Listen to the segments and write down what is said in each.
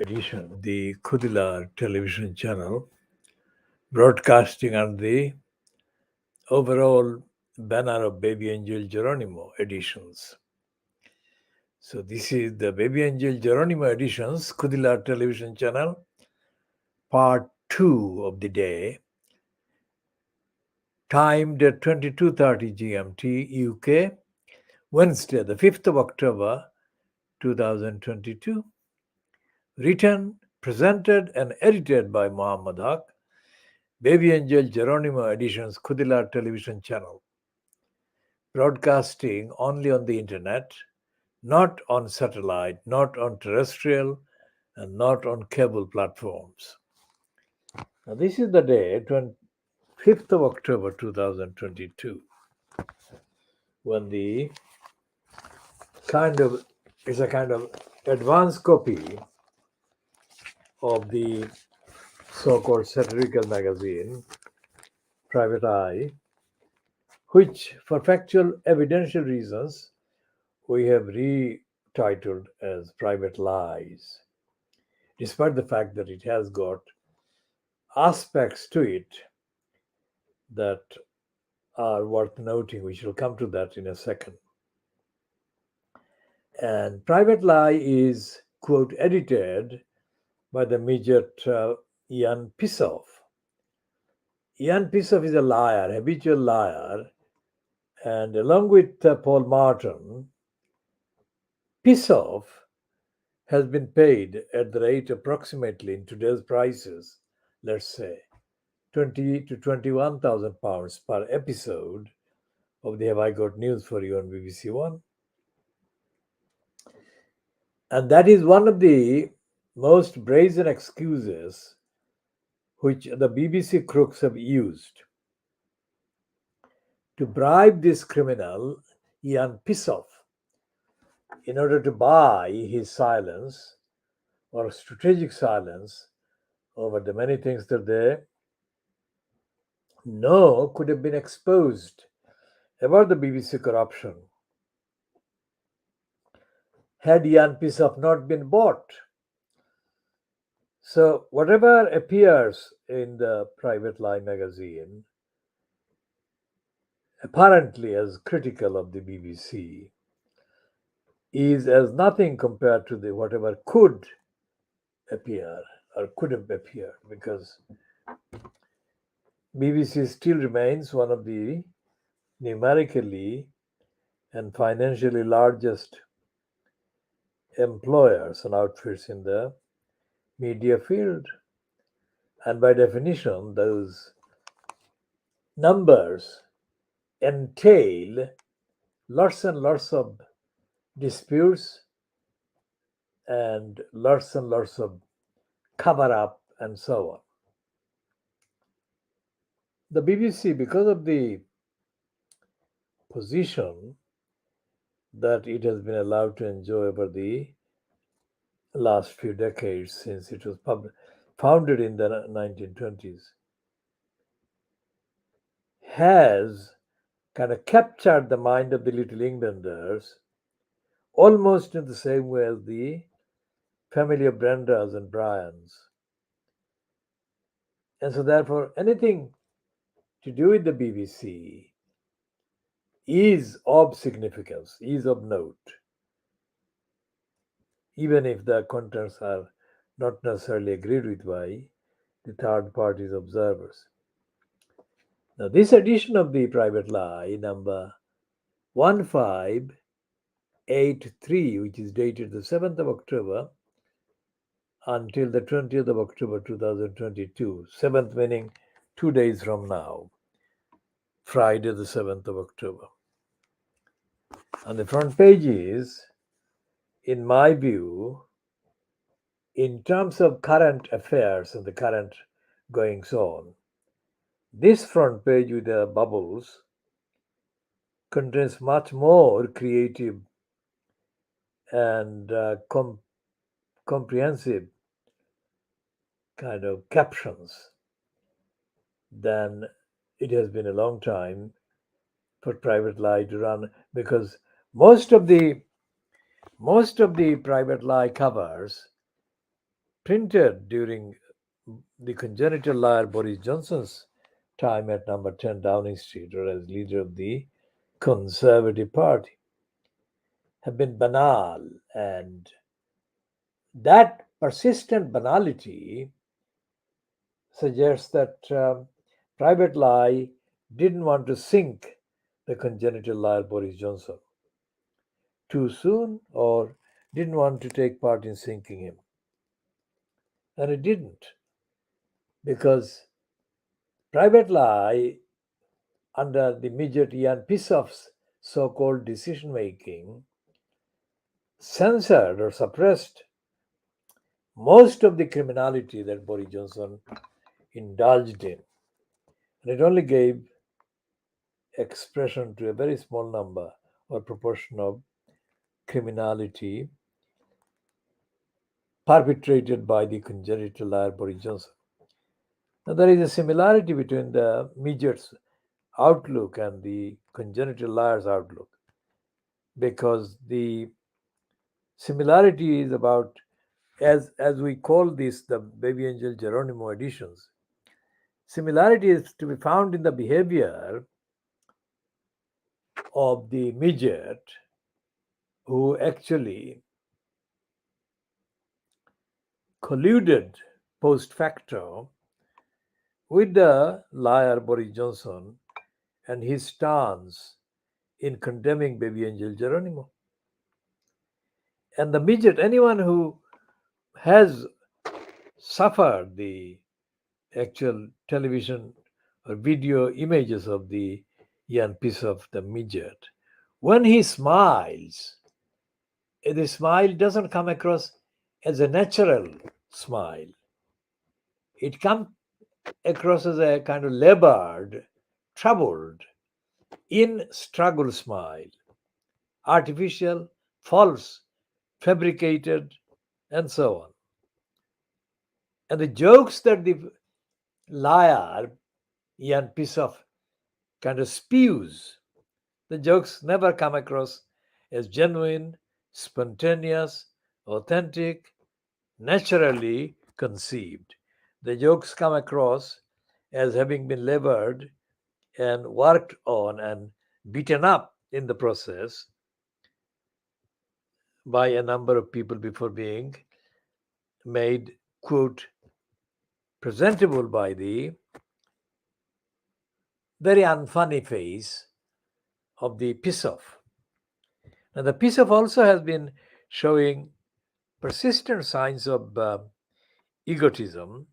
edition of the Khoodeelaar television channel, broadcasting under the overall banner of BabyAngelGeronimo editions. So this is the BabyAngelGeronimo editions, Khoodeelaar television channel, part 2 of the day, timed at 22:30 GMT UK, Wednesday, the 5th of October 2022. Written, presented, and edited by Muhammad Haque, BabyAngelGeronimo editions Khoodeelaar television channel, broadcasting only on the internet, not on satellite, not on terrestrial, and not on cable platforms. Now, this is the day, 5th of October 2022, when it's a kind of advanced copy of the so-called satirical magazine, Private Eye, which, for factual evidential reasons, we have retitled as Private Lies, despite the fact that it has got aspects to it that are worth noting. We shall come to that in a second. And Private Lie is, quote, edited by the midget Ian Pissoff. Ian Pissoff is a liar, habitual liar, and along with Paul Martin, Pissoff has been paid at the rate approximately in today's prices, let's say, 20 to 21,000 pounds per episode of the Have I Got News for You on BBC One. And that is one of the most brazen excuses which the BBC crooks have used to bribe this criminal, Ian Pissoff, in order to buy his silence or strategic silence over the many things that they know could have been exposed about the BBC corruption had Ian Pissoff not been bought. So whatever appears in the Private Lie magazine, apparently as critical of the BBC, is as nothing compared to the whatever could appear or could have appeared, because BBC still remains one of the numerically and financially largest employers and outfits in the media field. And by definition, those numbers entail lots and lots of disputes and lots of cover up and so on. The BBC, because of the position that it has been allowed to enjoy over the last few decades since it was founded in the 1920s, has kind of captured the mind of the Little Englanders almost in the same way as the family of Brendas and Bryans. And so therefore anything to do with the BBC is of significance, is of note, even if the contents are not necessarily agreed with by the third parties observers. Now, this edition of the Private Lie, number 1583, which is dated the 7th of October until the 20th of October 2022, 7th meaning 2 days from now, Friday the 7th of October. On the front page is, in my view, in terms of current affairs and the current goings on, this front page with the bubbles contains much more creative and comprehensive kind of captions than it has been a long time for Private Lie to run, because most of the Private Lie covers printed during the congenital liar Boris Johnson's time at number 10 Downing Street, or as leader of the Conservative Party, have been banal, and that persistent banality suggests that Private Lie didn't want to sink the congenital liar Boris Johnson too soon, or didn't want to take part in sinking him. And it didn't, because Private Lie, under the midget Ian Pissoff's so-called decision-making, censored or suppressed most of the criminality that Boris Johnson indulged in. And it only gave expression to a very small number or proportion of criminality perpetrated by the congenital liar Boris Johnson. Now, there is a similarity between the midget's outlook and the congenital liar's outlook, because the similarity is about, as we call this, the BabyAngelGeronimo editions. Similarity is to be found in the behavior of the midget, who actually colluded post facto with the liar Boris Johnson and his stance in condemning BabyAngelGeronimo. And the midget, anyone who has suffered the actual television or video images of the young piece of the midget, when he smiles, the smile doesn't come across as a natural smile. It comes across as a kind of labored, troubled, in struggle smile, artificial, false, fabricated, and so on. And the jokes that the liar, Ian Pissoff, kind of spews, the jokes never come across as genuine, spontaneous, authentic, naturally conceived. The jokes come across as having been labored and worked on and beaten up in the process by a number of people before being made, quote, presentable by the very unfunny face of the Pissoff. Now, the Pissoff also has been showing persistent signs of egotism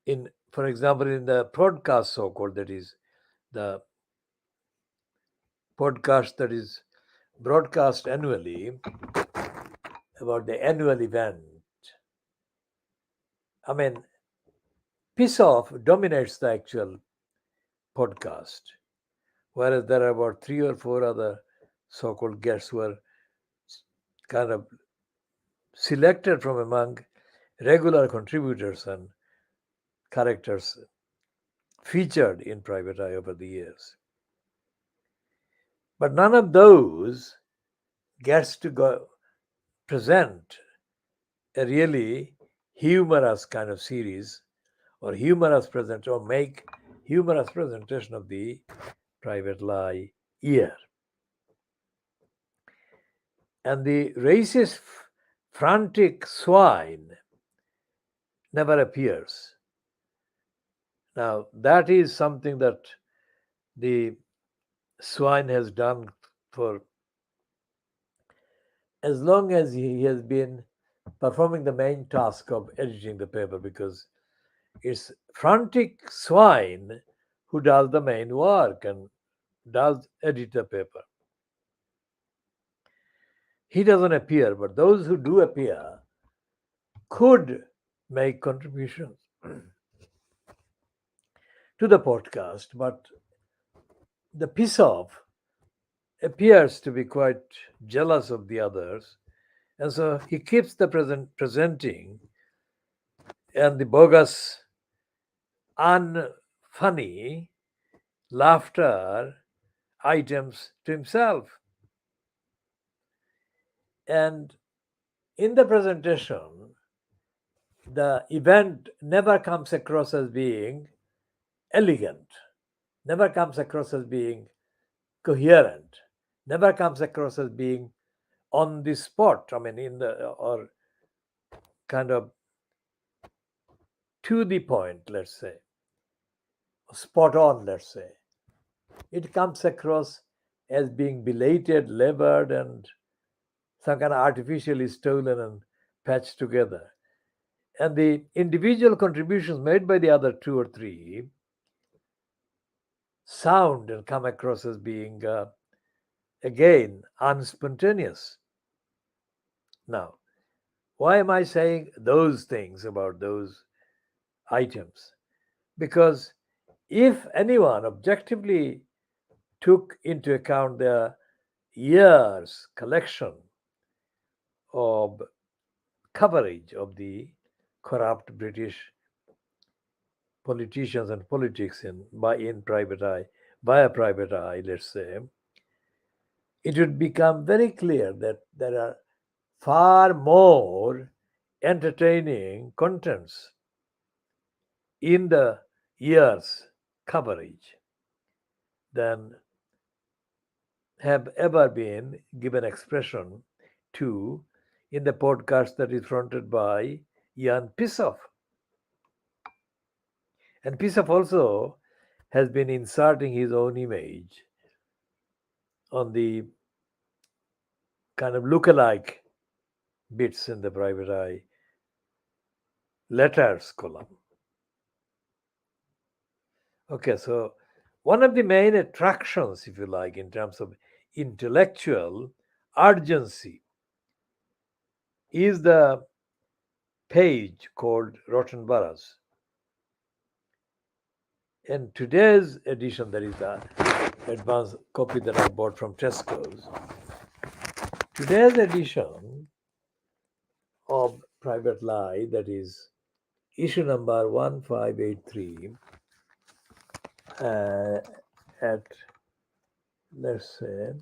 in, for example, in the podcast so-called, that is the podcast that is broadcast annually about the annual event. I mean, Pissoff dominates the actual podcast, whereas there are about 3 or 4 other so-called guests who are kind of selected from among regular contributors and characters featured in Private Eye over the years. But none of those gets to go present a really humorous kind of series or humorous present or make humorous presentation of the Private Lie year. And the racist, frantic swine never appears. Now, that is something that the swine has done for as long as he has been performing the main task of editing the paper, because it's frantic swine who does the main work and does edit the paper. He doesn't appear, but those who do appear could make contributions to the podcast, but the Pissoff appears to be quite jealous of the others, and so he keeps the presenting and the bogus, unfunny laughter items to himself. And in the presentation, the event never comes across as being elegant, never comes across as being coherent, never comes across as being on the spot. I mean, or kind of to the point, let's say, spot on, let's say. It comes across as being belated, labored, and some kind of artificially stolen and patched together. And the individual contributions made by the other two or three sound and come across as being, again, unspontaneous. Now, why am I saying those things about those items? Because if anyone objectively took into account the years' collection of coverage of the corrupt British politicians and politics in private eye, by a private eye, let's say, it would become very clear that there are far more entertaining contents in the year's coverage than have ever been given expression to in the podcast that is fronted by Jan Pissoff. And Pissoff also has been inserting his own image on the kind of look-alike bits in the private eye letters column. Okay, so one of the main attractions, if you like, in terms of intellectual urgency is the page called Rotten Boroughs. In today's edition, that is the advanced copy that I bought from Tesco's, today's edition of Private Lie, that is issue number 1583, at, let's say,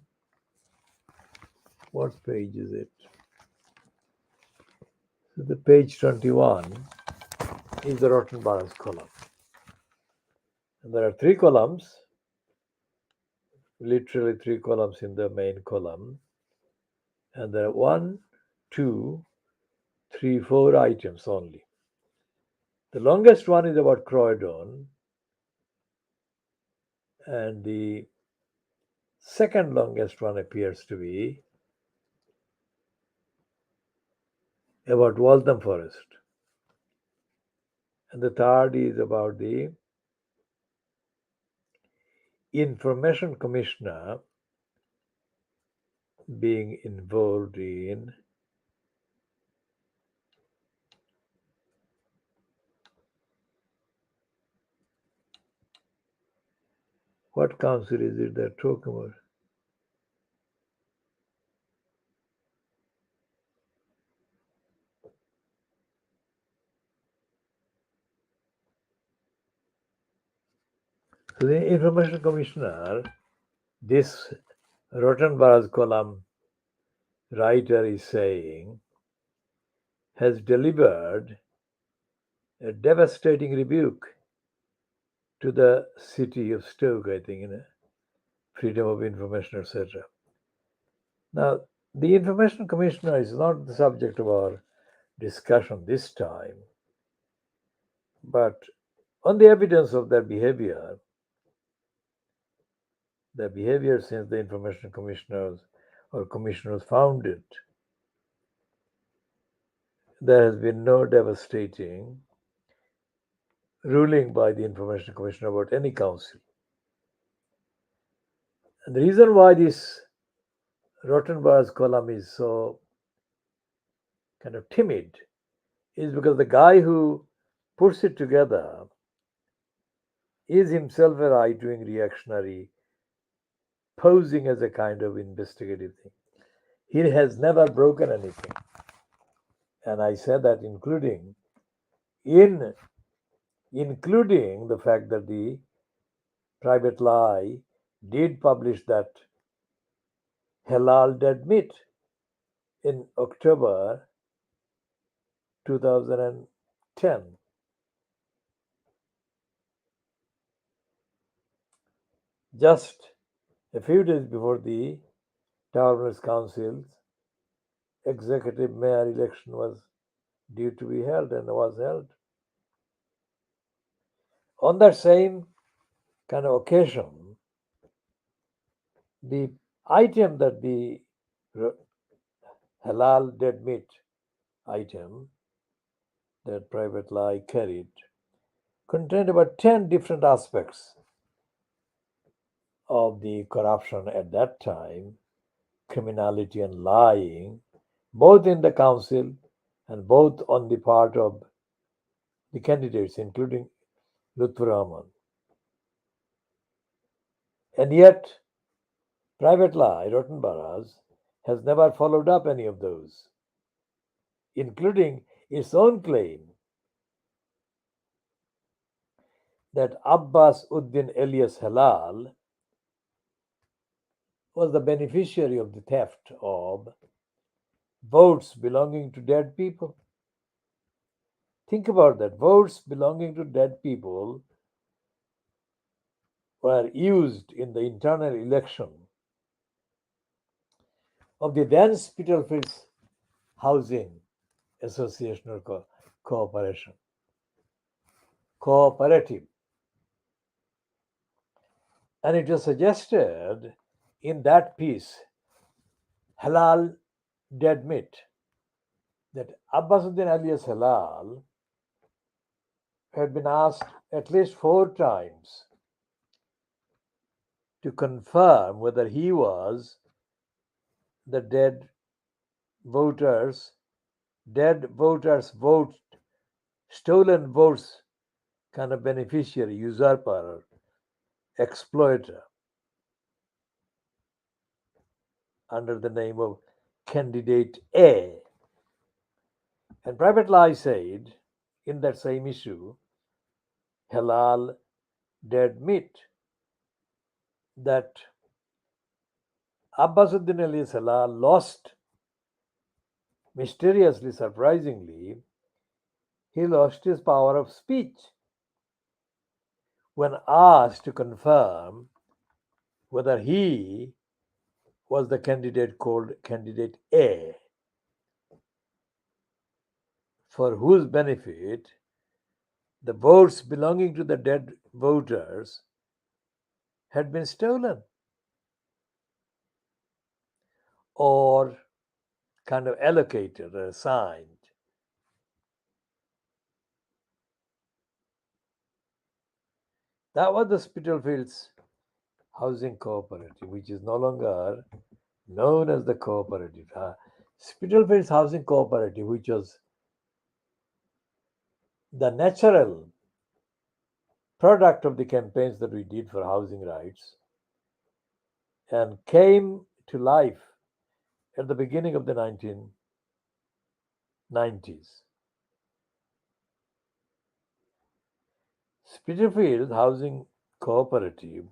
what page is it? So the page 21 is the Rotten Boroughs column. And there are three columns, literally three columns in the main column. And there are 1, 2, 3, 4 items only. The longest one is about Croydon, and the second longest one appears to be about Waltham Forest. And the third is about the Information Commissioner being involved in what council is it they're talking about? So the Information Commissioner, this Rotten Boroughs column writer is saying, has delivered a devastating rebuke to the city of Stoke, I think, freedom of information, etc. Now, the Information Commissioner is not the subject of our discussion this time, but on the evidence of their behavior since the Information Commissioners or commissioners founded, there has been no devastating ruling by the Information Commissioner about any council. And the reason why this Rotten Boroughs column is so kind of timid is because the guy who puts it together is himself a right-wing reactionary, posing as a kind of investigative thing. He has never broken anything. And I said that including the fact that the Private Lie did publish that halal dead meat in October 2000 10. Just a few days before the Towners Council's executive mayor election was due to be held and was held. On that same kind of occasion, the item that the halal dead meat item that Private Lie carried contained about 10 different aspects of the corruption at that time, criminality and lying, both in the council and both on the part of the candidates, including Lutfur Rahman. And yet, Private Lie, Rotten Boroughs, has never followed up any of those, including its own claim that Abbas Uddin alias Halal was the beneficiary of the theft of votes belonging to dead people. Think about that. Votes belonging to dead people were used in the internal election of the then Spitalfields Housing Association or Cooperative. And it was suggested in that piece, Halal Dead Meat, that Abbasuddin alias Halal had been asked at least 4 times to confirm whether he was the dead voters vote, stolen votes kind of beneficiary, usurper, exploiter under the name of Candidate A. And Private Lie said in that same issue, Halal Dead Meat, that Abbasuddin alias Halal lost mysteriously, surprisingly, he lost his power of speech when asked to confirm whether he was the candidate called Candidate A, for whose benefit the votes belonging to the dead voters had been stolen or kind of allocated or assigned. That was the Spitalfields Housing Cooperative, which is no longer known as the cooperative. Spitalfields Housing Cooperative, which was the natural product of the campaigns that we did for housing rights and came to life at the beginning of the 1990s. Spitalfields Housing Cooperative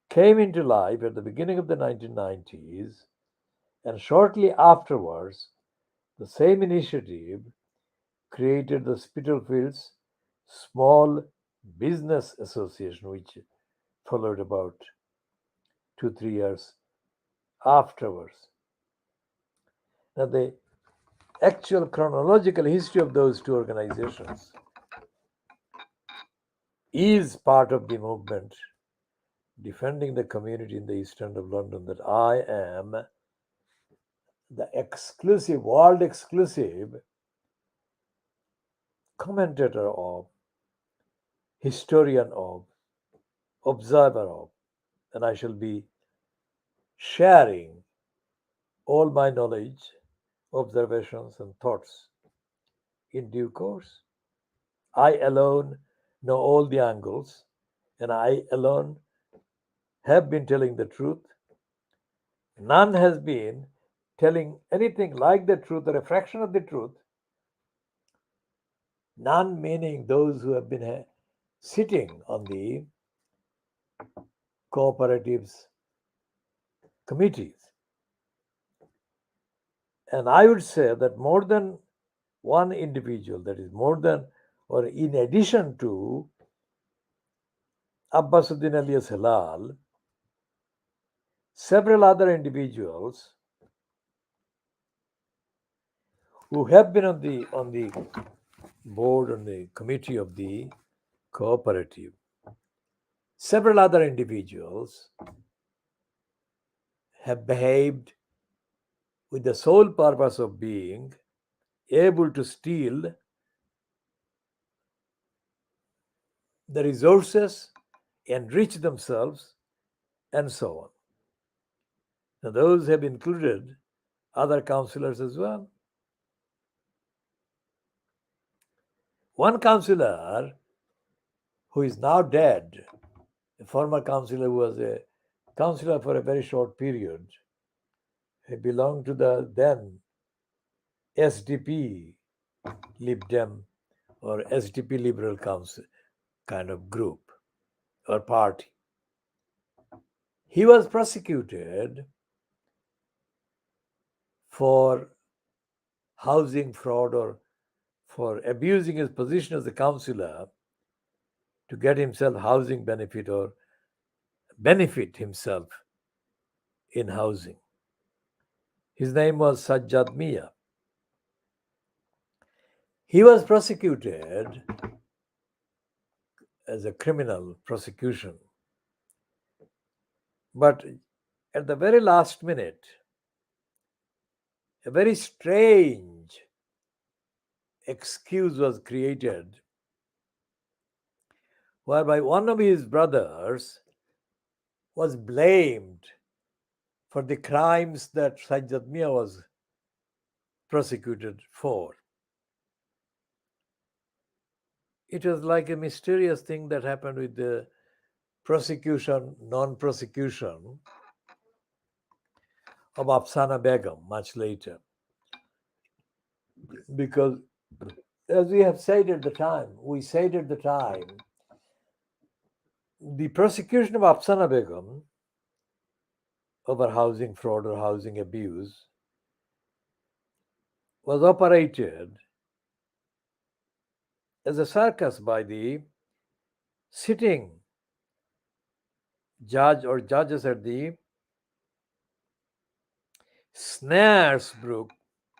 came into life at the beginning of the 1990s, and shortly afterwards, the same initiative created the Spitalfields Small Business Association, which followed about 2-3 years afterwards. Now, the actual chronological history of those two organizations is part of the movement defending the community in the East End of London that I am the exclusive, world exclusive commentator of, historian of, observer of, and I shall be sharing all my knowledge, observations, and thoughts in due course. I alone know all the angles, and I alone have been telling the truth. None has been telling anything like the truth or a fraction of the truth. None meaning those who have been sitting on the cooperatives committees. And I would say that more than one individual, that is more than or in addition to Abbasuddin alias Hilal, several other individuals who have been on the board, on the committee of the cooperative, several other individuals have behaved with the sole purpose of being able to steal the resources, enrich themselves, and so on. Now, those have included other councillors as well. One councillor who is now dead, a former councillor who was a councillor for a very short period, he belonged to the then SDP Lib Dem or SDP Liberal Council kind of group or party. He was prosecuted for housing fraud or for abusing his position as a councillor to get himself housing benefit or benefit himself in housing. His name was Sajjad Mia. He was prosecuted as a criminal prosecution. But at the very last minute, a very strange excuse was created whereby one of his brothers was blamed for the crimes that Sajjad Mia was prosecuted for. It was like a mysterious thing that happened with the prosecution, non-prosecution of Afsana Begum much later. Because as we have said at the time, the prosecution of Afsana Begum over housing fraud or housing abuse was operated as a circus by the sitting judge or judges at the Snaresbrook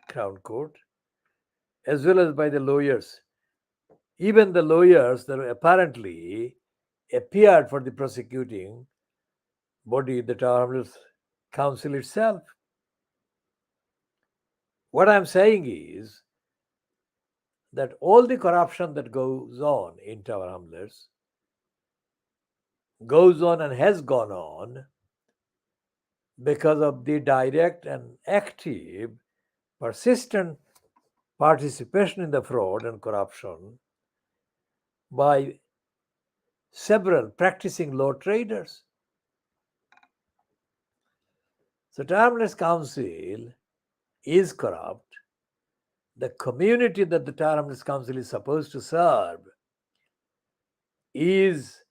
Crown Court, as well as by the lawyers. Even the lawyers that apparently appeared for the prosecuting body, the Tower Hamlets Council itself. What I'm saying is that all the corruption that goes on in Tower Hamlets goes on and has gone on because of the direct and active, persistent participation in the fraud and corruption by several practicing law traders. So Tower Hamlets Council is corrupt. The community that the Tower Hamlets Council is supposed to serve is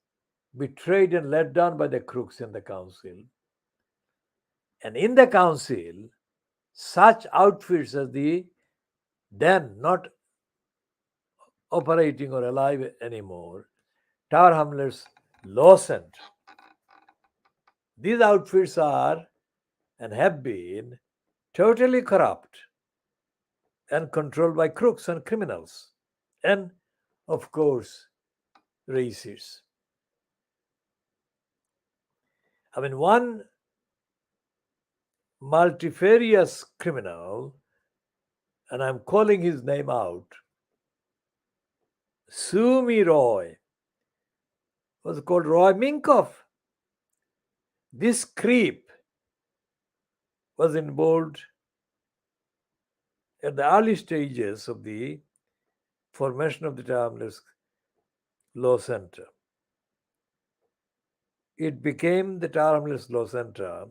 betrayed and let down by the crooks in the council. And in the council, such outfits as the then not operating or alive anymore, Tower Hamlets Law Center. These outfits are and have been totally corrupt and controlled by crooks and criminals, and of course, racists. I mean, one multifarious criminal, and I'm calling his name out, Sumi Roy, was called Roy Minkoff. This creep was involved at the early stages of the formation of the Tower Hamlets Law Center. It became the Tower Hamlets Law Center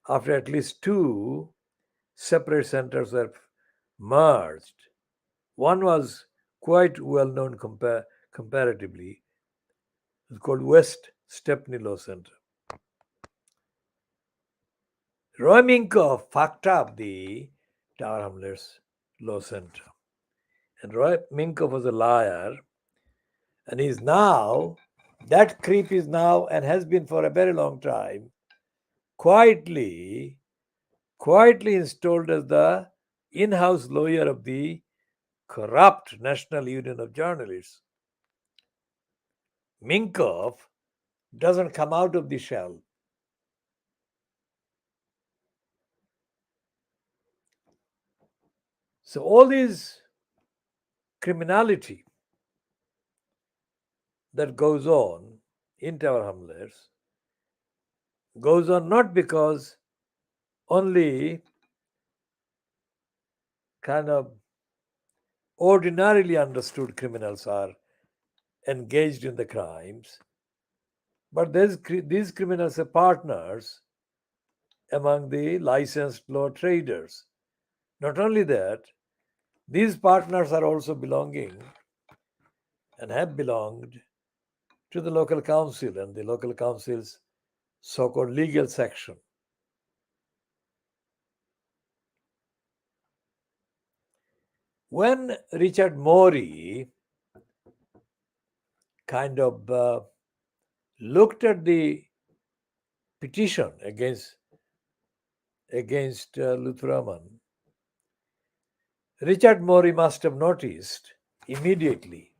after at least two separate centers were merged. One was quite well known comparatively. It's called West Stepney Law Center. Roy Minkoff fucked up the Tower Hamlets law center. And Roy Minkoff was a liar, and he's now, that creep is now and has been for a very long time, quietly installed as the in-house lawyer of the corrupt National Union of Journalists. Minkoff doesn't come out of the shell. So all this criminality that goes on in Tower Hamlets goes on not because only kind of ordinarily understood criminals are engaged in the crimes, but these criminals are partners among the licensed law traders. Not only that, these partners are also belonging and have belonged to the local council and the local council's so-called legal section. When Richard Morey kind of looked at the petition against Luthraman, Richard Morey must have noticed immediately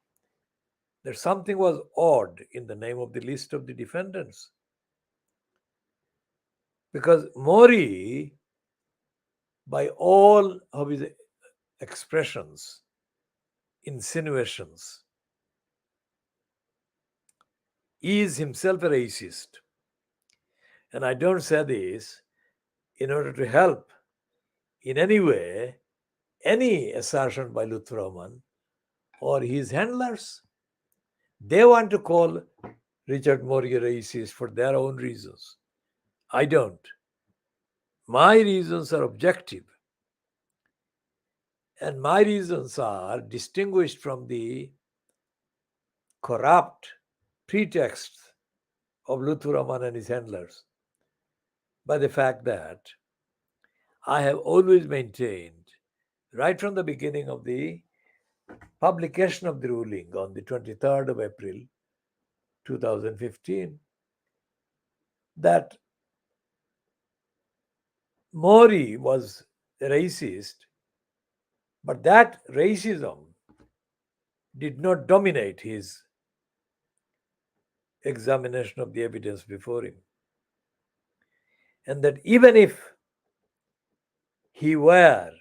that something was odd in the name of the list of the defendants. Because Morey, by all of his expressions, insinuations, is himself a racist. And I don't say this in order to help in any way any assertion by Luthraman or his handlers. They want to call Richard Morey a racist for their own reasons. I don't. My reasons are objective. And my reasons are distinguished from the corrupt pretexts of Luthraman and his handlers by the fact that I have always maintained, right from the beginning of the publication of the ruling on the 23rd of April 2015, that Morey was a racist, but that racism did not dominate his examination of the evidence before him. And that even if he were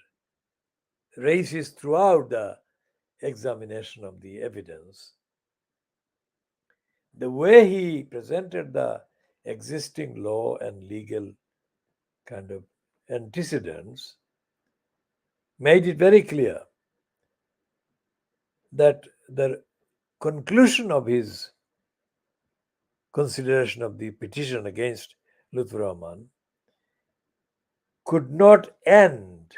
racist throughout the examination of the evidence, the way he presented the existing law and legal kind of antecedents made it very clear that the conclusion of his consideration of the petition against Luthraman could not end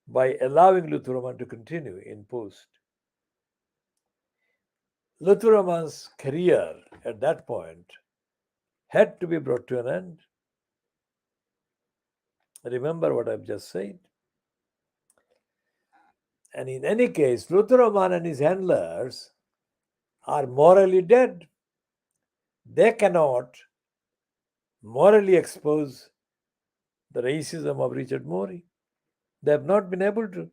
by allowing Luthraman to continue in post. Luthraman's career at that point had to be brought to an end. Remember what I've just said. And in any case, Luthraman and his handlers are morally dead. They cannot morally expose the racism of Richard Morey. They have not been able to.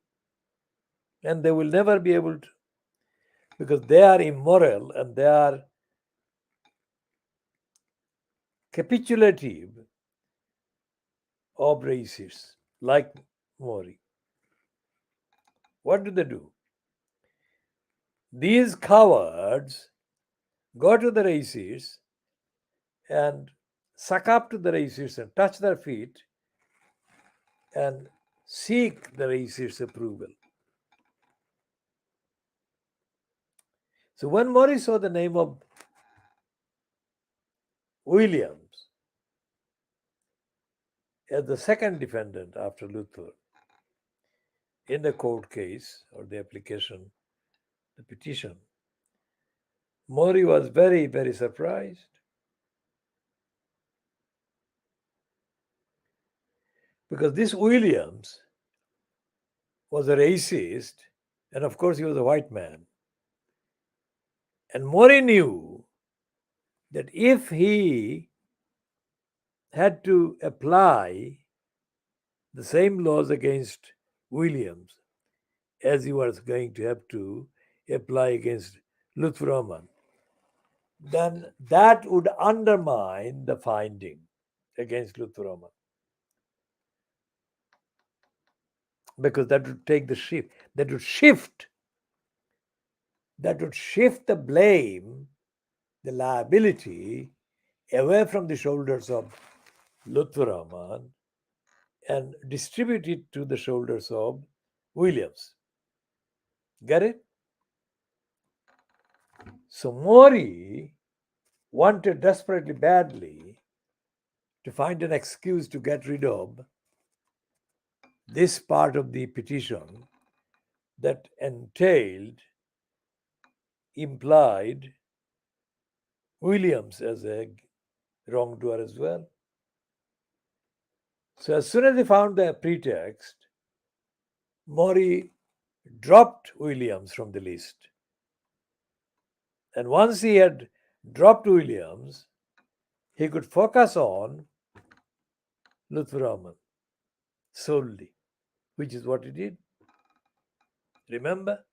And they will never be able to. Because they are immoral and they are capitulative of racists like Morey. What do? These cowards go to the racists and suck up to the racists and touch their feet and seek the racists' approval. So when Morey saw the name of Williams as the second defendant after Luther in the court case or the application, the petition, Morey was very, very surprised. Because this Williams was a racist, and of course he was a white man. And Mori knew that if he had to apply the same laws against Williams as he was going to have to apply against Lutfur Rahman, then that would undermine the finding against Lutfur Rahman. Because that would take the shift, that would shift the blame, the liability away from the shoulders of Lutfur Rahman and distribute it to the shoulders of Williams. Get it? So Mori wanted desperately badly to find an excuse to get rid of this part of the petition that implied Williams as a wrongdoer as well. So as soon as he found the pretext, Mori dropped Williams from the list. And once he had dropped Williams, he could focus on Lutfur Rahman solely, which is what he did. Remember?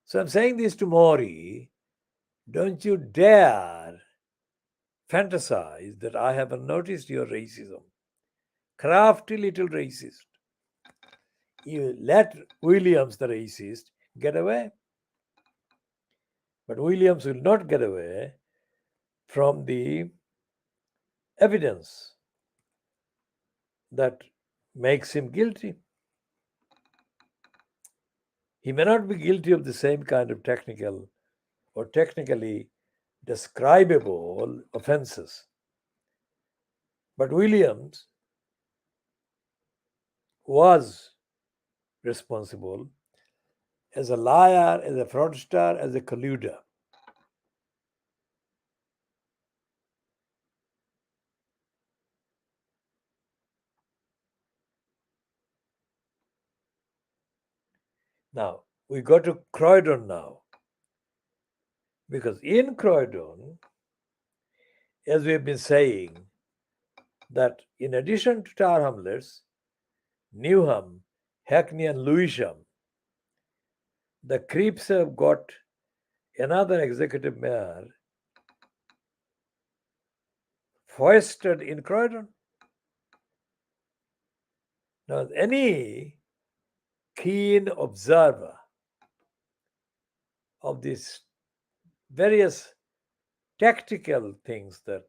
So I'm saying this to Mori, don't you dare fantasize that I haven't noticed your racism. Crafty little racist. You let Williams, the racist, get away. But Williams will not get away from the evidence that makes him guilty. He may not be guilty of the same kind of technical or technically describable offenses. But Williams was responsible as a liar, as a fraudster, as a colluder. Now, we go to Croydon now. Because in Croydon, as we have been saying, that in addition to Tower Hamlets, Newham, Hackney, and Lewisham, the Creeps have got another executive mayor foisted in Croydon. Now, any keen observer of these various tactical things that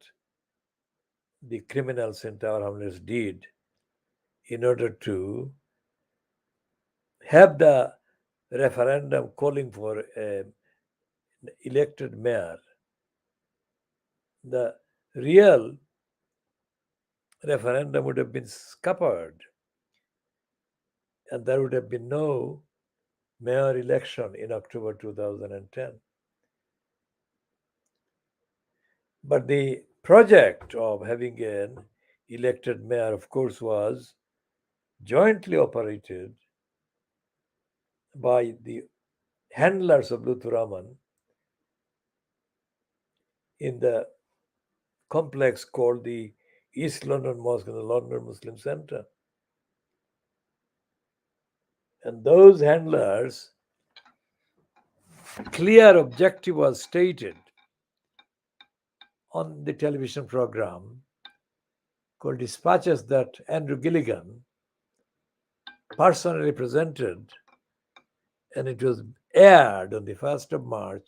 the criminals in Tower Hamlets did in order to have the referendum calling for an elected mayor, the real referendum would have been scuppered and there would have been no mayor election in October 2010. But the project of having an elected mayor, of course, was jointly operated by the handlers of Lutfur Rahman in the complex called the East London Mosque and the London Muslim Center. And those handlers' clear objective was stated on the television program called Dispatches that Andrew Gilligan personally presented, and it was aired on the 1st of March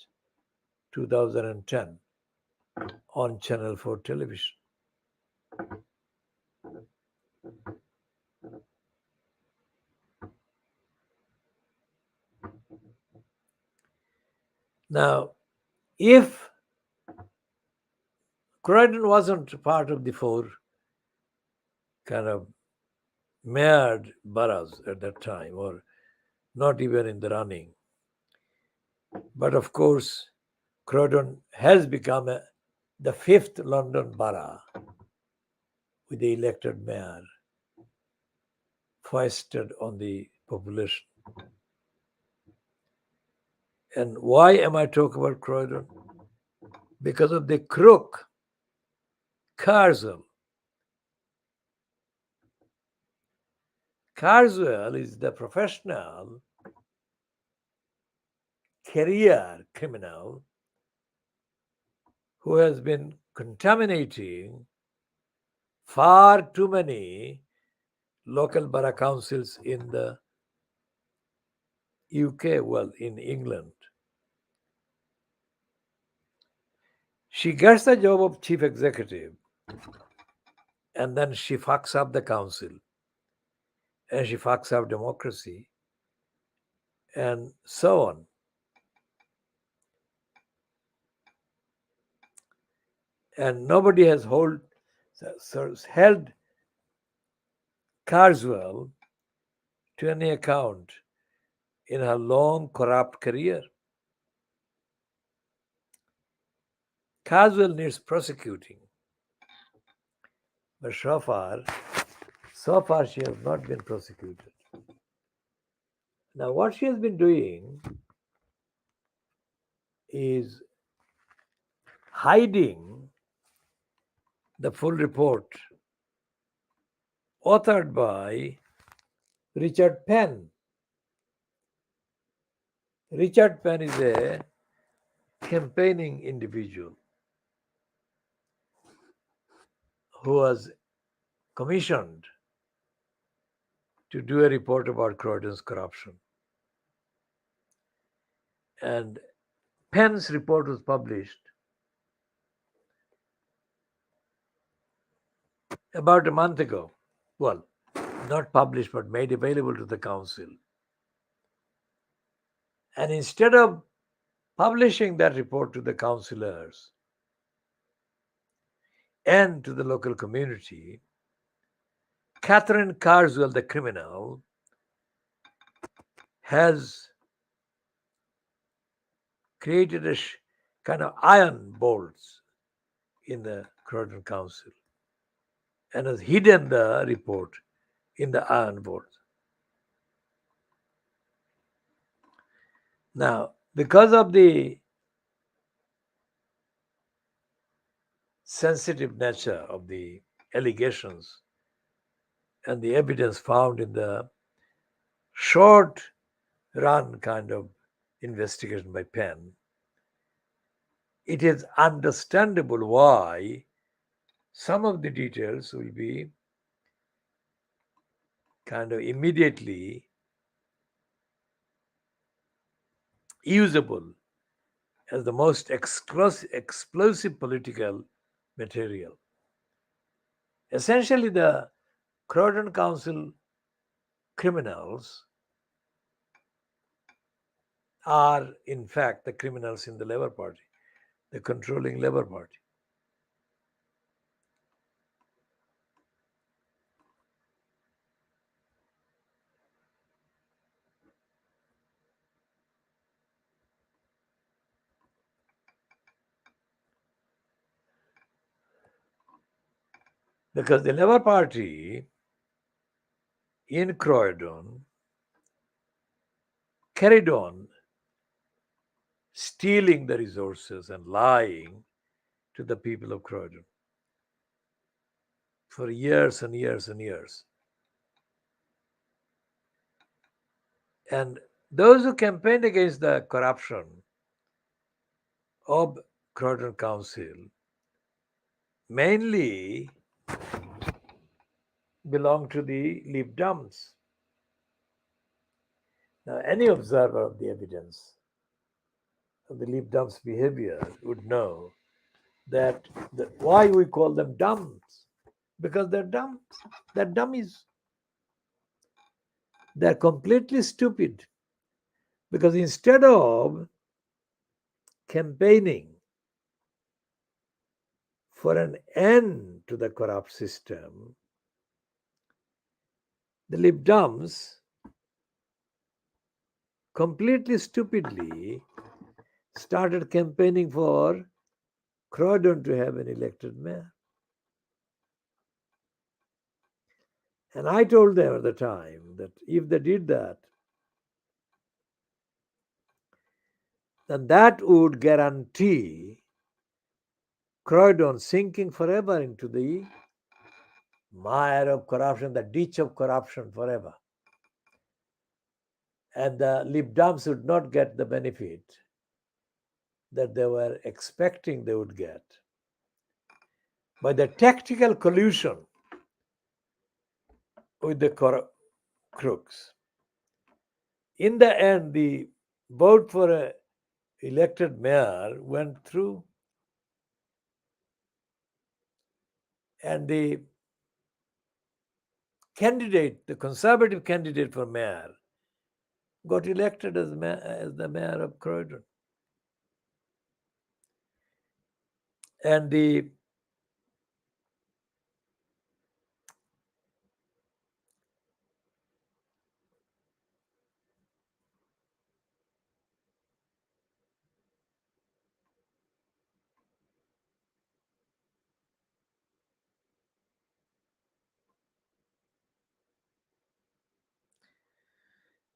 2010 on Channel 4 television. Now, if Croydon wasn't part of the four kind of mayored boroughs at that time, or not even in the running, but of course, Croydon has become the fifth London borough with the elected mayor foisted on the population. And why am I talking about Croydon? Because of the crook, Carswell. Carswell is the professional career criminal who has been contaminating far too many local borough councils in the UK, well, in England. She gets the job of chief executive and then she fucks up the council and she fucks up democracy and so on. And nobody has held Carswell to any account in her long corrupt career. Carswell needs prosecuting, but so far she has not been prosecuted. Now, what she has been doing is hiding the full report authored by Richard Penn. Richard Penn is a campaigning individual who was commissioned to do a report about Croydon's corruption. And Penn's report was published about a month ago. Well, not published, but made available to the council. And instead of publishing that report to the councillors and to the local community, Catherine Carswell, the criminal, has created a kind of iron bolts in the Croydon Council and has hidden the report in the iron bolts. Now, because of the sensitive nature of the allegations and the evidence found in the short run kind of investigation by Penn, it is understandable why some of the details will be kind of immediately usable as the most explosive political material. Essentially, the Croydon Council criminals are, in fact, the criminals in the Labour Party, the controlling Labour Party. Because the Labour Party in Croydon carried on stealing the resources and lying to the people of Croydon for years and years and years. And those who campaigned against the corruption of Croydon Council mainly belong to the Lib Dems. Now, any observer of the evidence of the Lib Dems' behavior would know that why we call them dumps, because they're dumb. They're dummies. They're completely stupid. Because instead of campaigning for an end to the corrupt system, the Lib Dems completely stupidly started campaigning for Croydon to have an elected mayor. And I told them at the time that if they did that, then that would guarantee Croydon sinking forever into the mire of corruption, the ditch of corruption forever. And the Lib Dems would not get the benefit that they were expecting they would get by the tactical collusion with the crooks. In the end, the vote for an elected mayor went through, and the candidate, the conservative candidate for mayor, got elected as the mayor of Croydon. And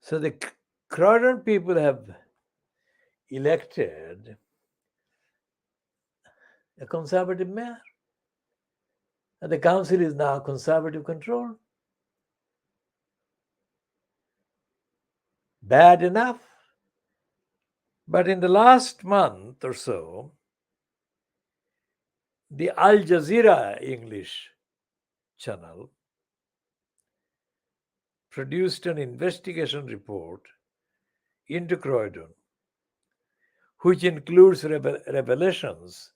so the Croydon people have elected a conservative mayor. And the council is now conservative controlled. Bad enough. But in the last month or so, the Al Jazeera English channel produced an investigation report into Croydon, which includes revelations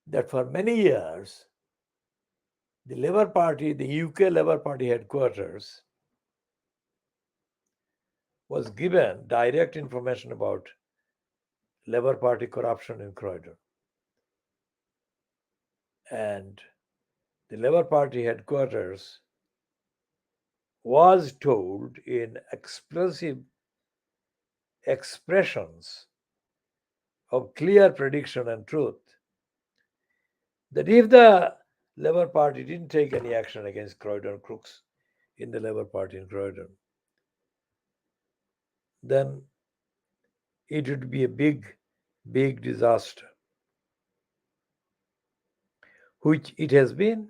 that for many years, the Labour Party, the UK Labour Party headquarters, was given direct information about Labour Party corruption in Croydon. And the Labour Party headquarters was told in explosive expressions of clear prediction and truth that if the Labour Party didn't take any action against Croydon crooks in the Labour Party in Croydon, then it would be a big, big disaster, which it has been.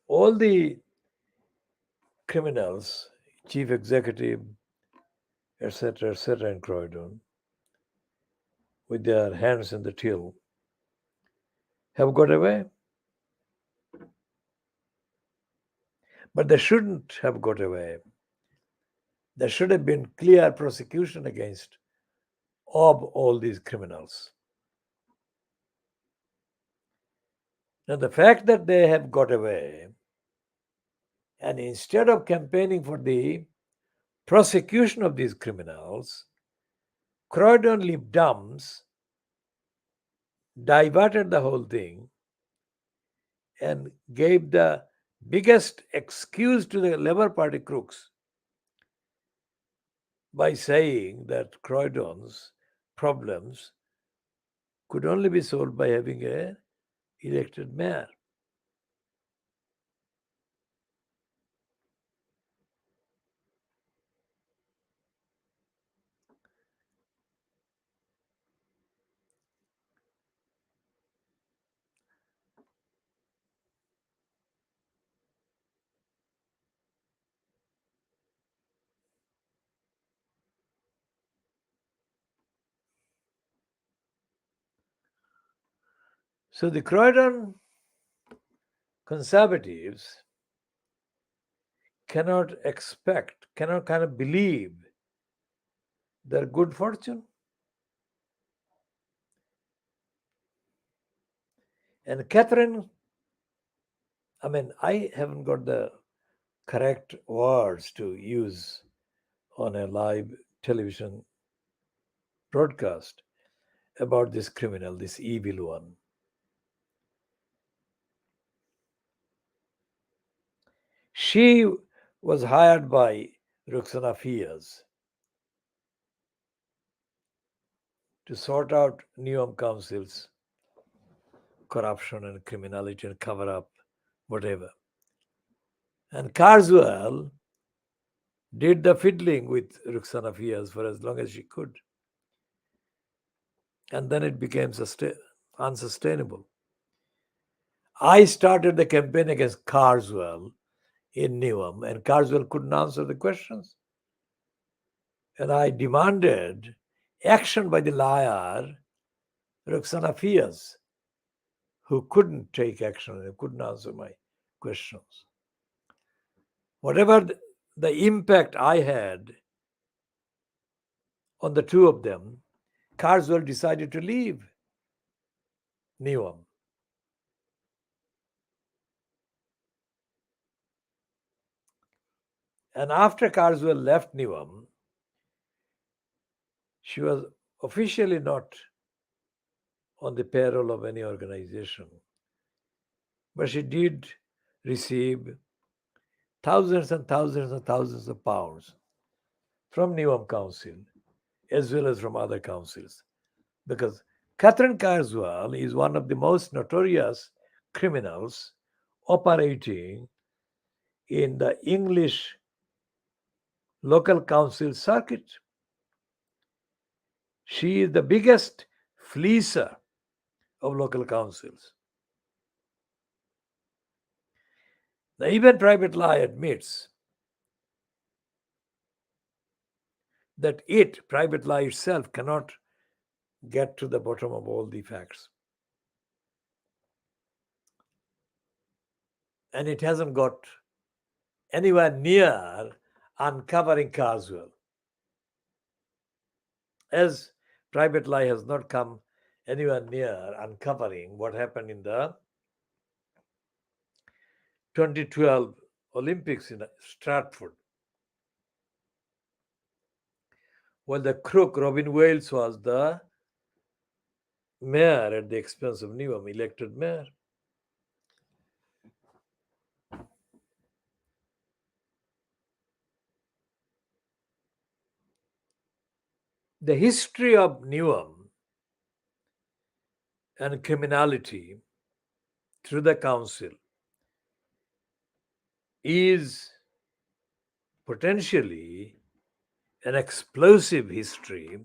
All the criminals, chief executive, etc., in Croydon, with their hands in the till, have got away. But they shouldn't have got away. There should have been clear prosecution against all these criminals. Now, the fact that they have got away, and instead of campaigning for the prosecution of these criminals, Croydon Lib Dems diverted the whole thing and gave the biggest excuse to the Labour Party crooks by saying that Croydon's problems could only be solved by having an elected mayor. So the Croydon conservatives cannot kind of believe their good fortune. And Catherine, I haven't got the correct words to use on a live television broadcast about this criminal, this evil one. She was hired by Ruxana Fiaz to sort out Neom Council's corruption and criminality and cover up whatever. And Carswell did the fiddling with Rukhsana Fiaz for as long as she could. And then it became unsustainable. I started the campaign against Carswell in Newham, and Carswell couldn't answer the questions. And I demanded action by the liar, Rukhsana Fiaz, who couldn't take action and couldn't answer my questions. Whatever the impact I had on the two of them, Carswell decided to leave Newham. And after Carswell left Newham, she was officially not on the payroll of any organization. But she did receive thousands and thousands and thousands of pounds from Newham Council as well as from other councils. Because Catherine Carswell is one of the most notorious criminals operating in the English local council circuit. She is the biggest fleecer of local councils. The even private lie admits that private lie itself, cannot get to the bottom of all the facts. And it hasn't got anywhere near uncovering Carswell. As private lie has not come anywhere near uncovering what happened in the 2012 Olympics in Stratford. While the crook Robin Wales was the mayor at the expense of Newham, elected mayor. The history of Newham and criminality through the council is potentially an explosive history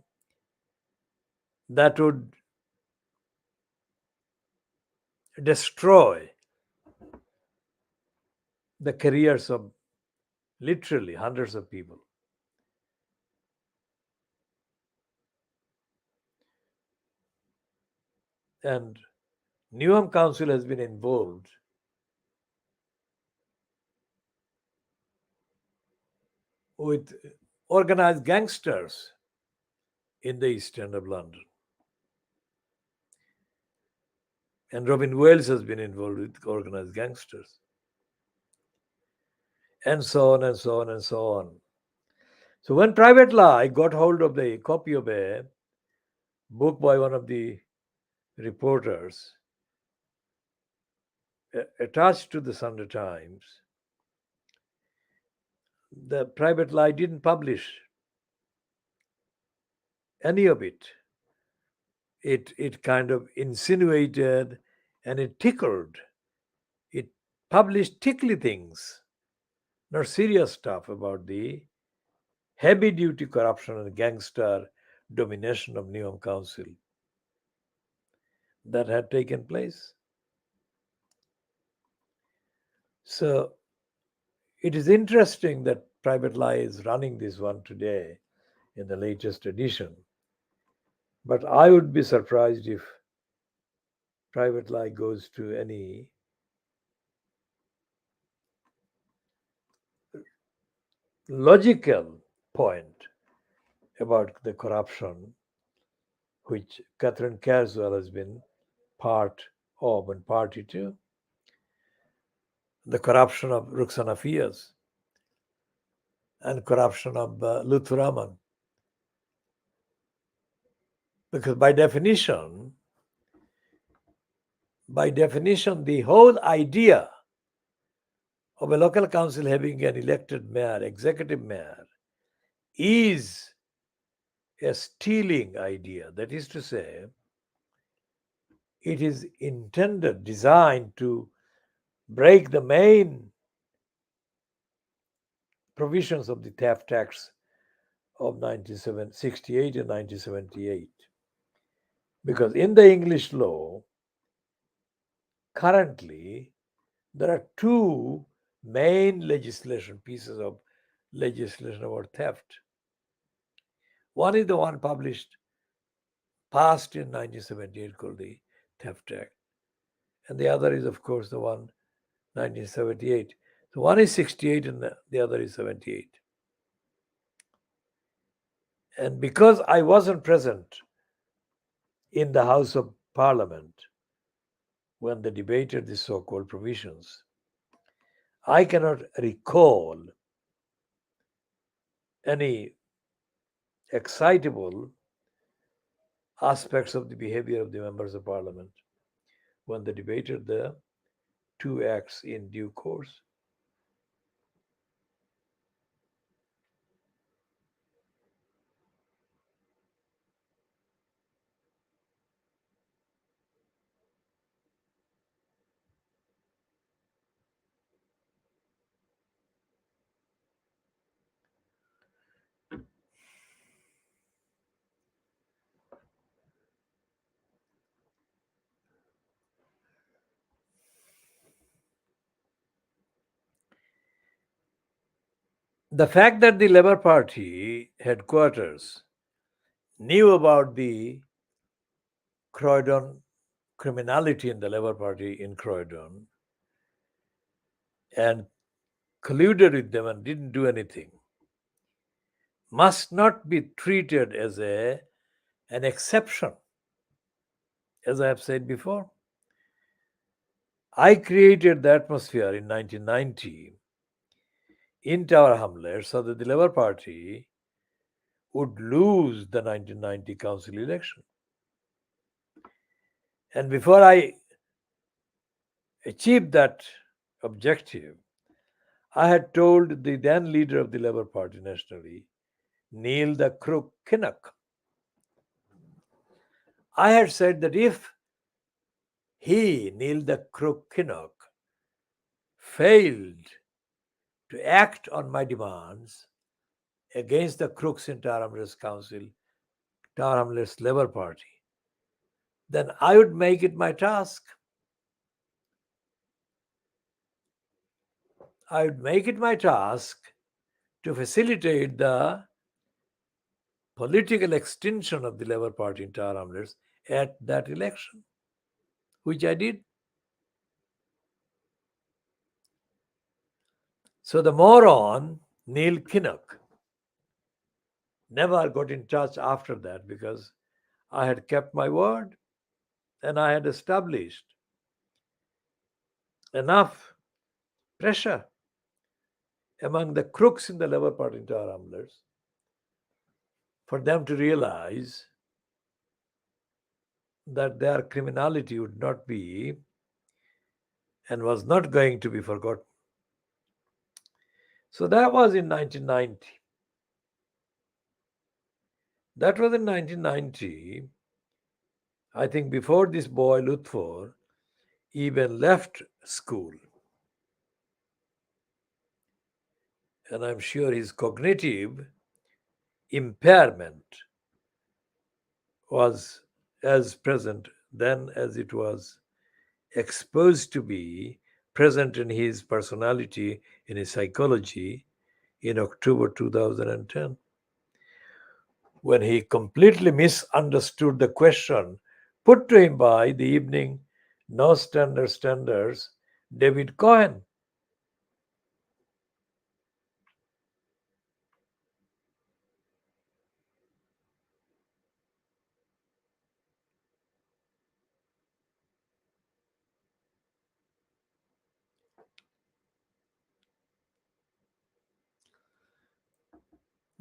that would destroy the careers of literally hundreds of people. And Newham Council has been involved with organized gangsters in the East End of London. And Robin Wales has been involved with organized gangsters. And so on and so on and so on. So when Private Lie got hold of the copy of a book by one of the reporters attached to the Sunday Times, the Private Lie didn't publish any of it. It kind of insinuated and it tickled. It published tickly things, not serious stuff about the heavy duty corruption and gangster domination of Newham Council that had taken place. So it is interesting that Private Lie is running this one today in the latest edition. But I would be surprised if Private Lie goes to any logical point about the corruption which Catherine Carswell has been part of and party to. The corruption of Rukhsana Fiaz and corruption of Lutfur Rahman. Because by definition, the whole idea of a local council having an elected mayor, executive mayor, is a stealing idea. That is to say, it is intended, designed to break the main provisions of the Theft Acts of 1968 and 1978. Because in the English law, currently, there are two main pieces of legislation about theft. One is the one passed in 1978 called the Theft Act. And the other is, of course, the one 1978. So one is 68 and the other is 78. And because I wasn't present in the House of Parliament when they debated the so-called provisions, I cannot recall any excitable aspects of the behavior of the members of Parliament when they debated the two acts in due course. The fact that the Labour Party headquarters knew about the Croydon criminality in the Labour Party in Croydon and colluded with them and didn't do anything must not be treated as an exception. As I have said before, I created the atmosphere in 1990 in Tower Hamlets so that the Labour Party would lose the 1990 council election. And before I achieved that objective, I had told the then leader of the Labour Party nationally, Neil the Crook Kinnock, I had said that if he, Neil the Crook Kinnock, failed to act on my demands against the crooks in Tower Hamlets Council, Tower Hamlets Labour Party, then I would make it my task. I would make it my task to facilitate the political extinction of the Labour Party in Tower Hamlets at that election, which I did. So the moron, Neil Kinnock, never got in touch after that because I had kept my word and I had established enough pressure among the crooks in the Labour Party in Tower Hamlets for them to realize that their criminality would not be and was not going to be forgotten. So that was in 1990. That was in 1990, I think before this boy Lutfor even left school. And I'm sure his cognitive impairment was as present then as it was exposed to be present in his personality, in his psychology in October 2010, when he completely misunderstood the question put to him by the evening No Standards David Cohen.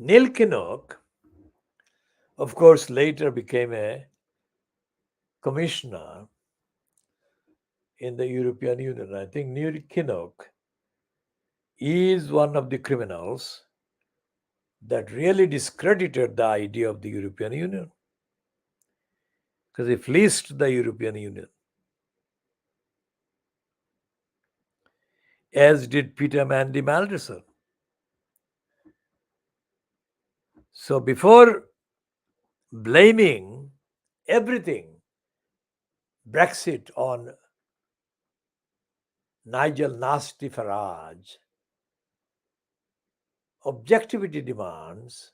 Neil Kinnock, of course, later became a commissioner in the European Union. I think Neil Kinnock is one of the criminals that really discredited the idea of the European Union because he fleeced the European Union, as did Peter Mandy Malderson. So before blaming everything, Brexit, on Nigel Nasty Farage, objectivity demands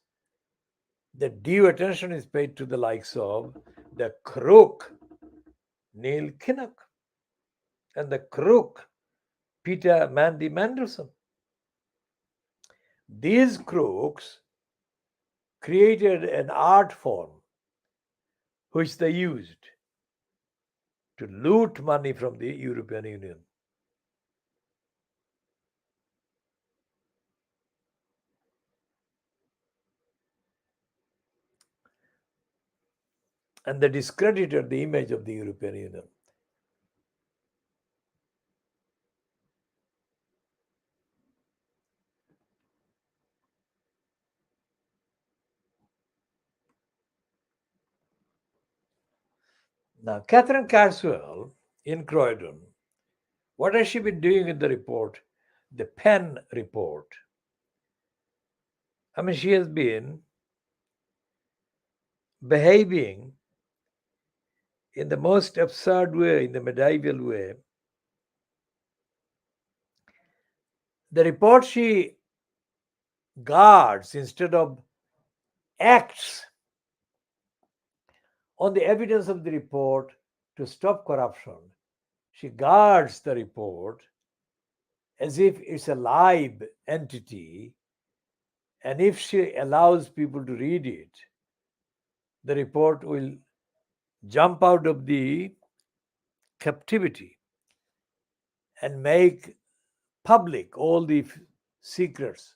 that due attention is paid to the likes of the crook Neil Kinnock and the crook Peter Mandy Mandelson. These crooks created an art form which they used to loot money from the European Union. And they discredited the image of the European Union. Now, Catherine Carswell in Croydon, what has she been doing in the report, the Penn report? I mean, she has been behaving in the most absurd way, in the medieval way. The report she guards instead of acts on the evidence of the report to stop corruption. She guards the report as if it's a live entity, and if she allows people to read it, the report will jump out of the captivity and make public all the secrets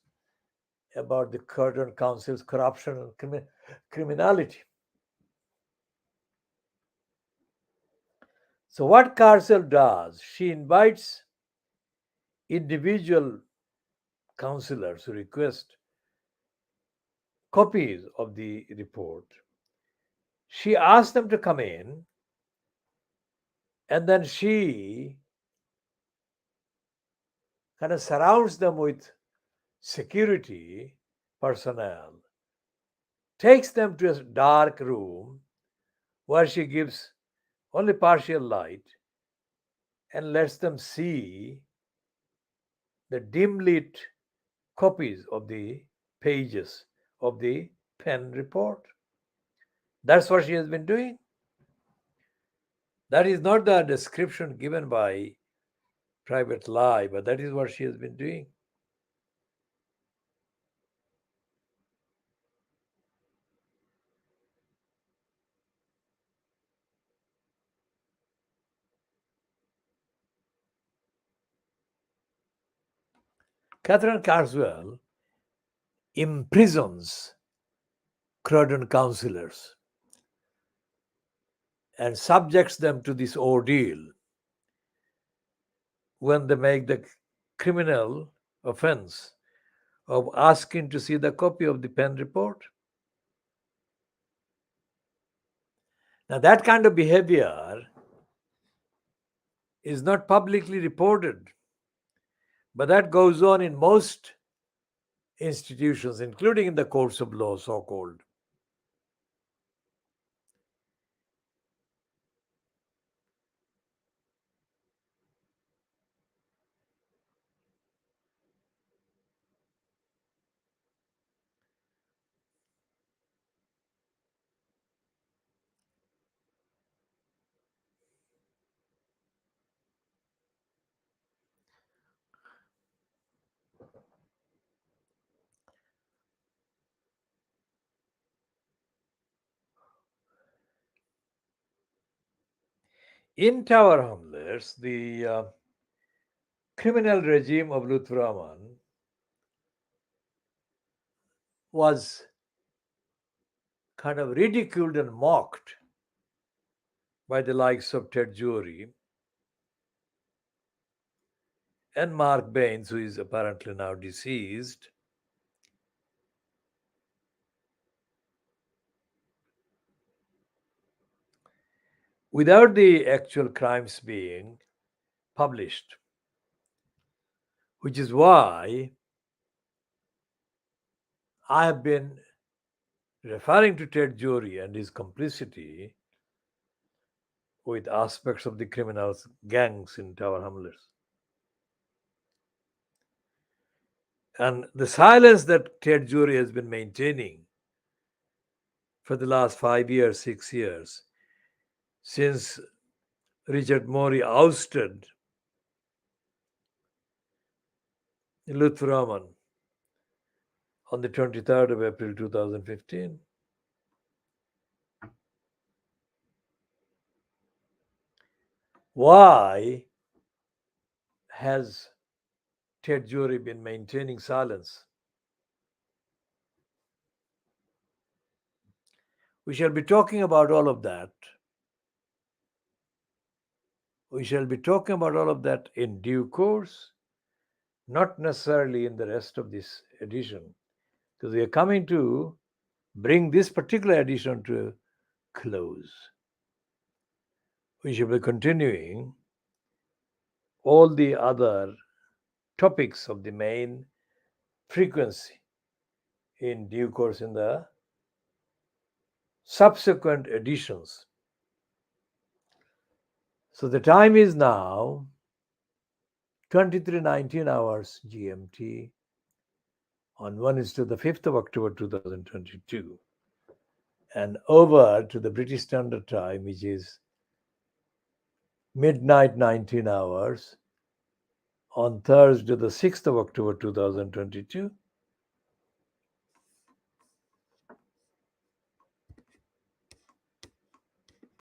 about the Curtin Council's corruption and criminality. So, what Carswell does, she invites individual councillors who request copies of the report. She asks them to come in, and then she kind of surrounds them with security personnel, takes them to a dark room where she gives only partial light and lets them see the dim lit copies of the pages of the Penn report. That's what she has been doing. That is not the description given by Private Lie, but that is what she has been doing. Catherine Carswell imprisons Croydon councillors and subjects them to this ordeal when they make the criminal offense of asking to see the copy of the Penn report. Now, that kind of behavior is not publicly reported, but that goes on in most institutions, including in the courts of law, so called. In Tower Hamlets, the criminal regime of Lutfur Rahman was kind of ridiculed and mocked by the likes of Ted Jury and Mark Baines, who is apparently now deceased. Without the actual crimes being published, which is why I have been referring to Ted Jory and his complicity with aspects of the criminal gangs in Tower Hamlets. And the silence that Ted Jory has been maintaining for the last 5 years, 6 years, since Richard Morey ousted Lutf Rahman on the 23rd of April 2015. Why has Ted Jory been maintaining silence? We shall be talking about all of that. We shall be talking about all of that in due course, not necessarily in the rest of this edition, because we are coming to bring this particular edition to a close. We shall be continuing all the other topics of the main frequency in due course in the subsequent editions. So the time is now 23:19 hours GMT on 1:5 of October 2022, and over to the British Standard Time, which is midnight 19 hours on Thursday the 6th of October 2022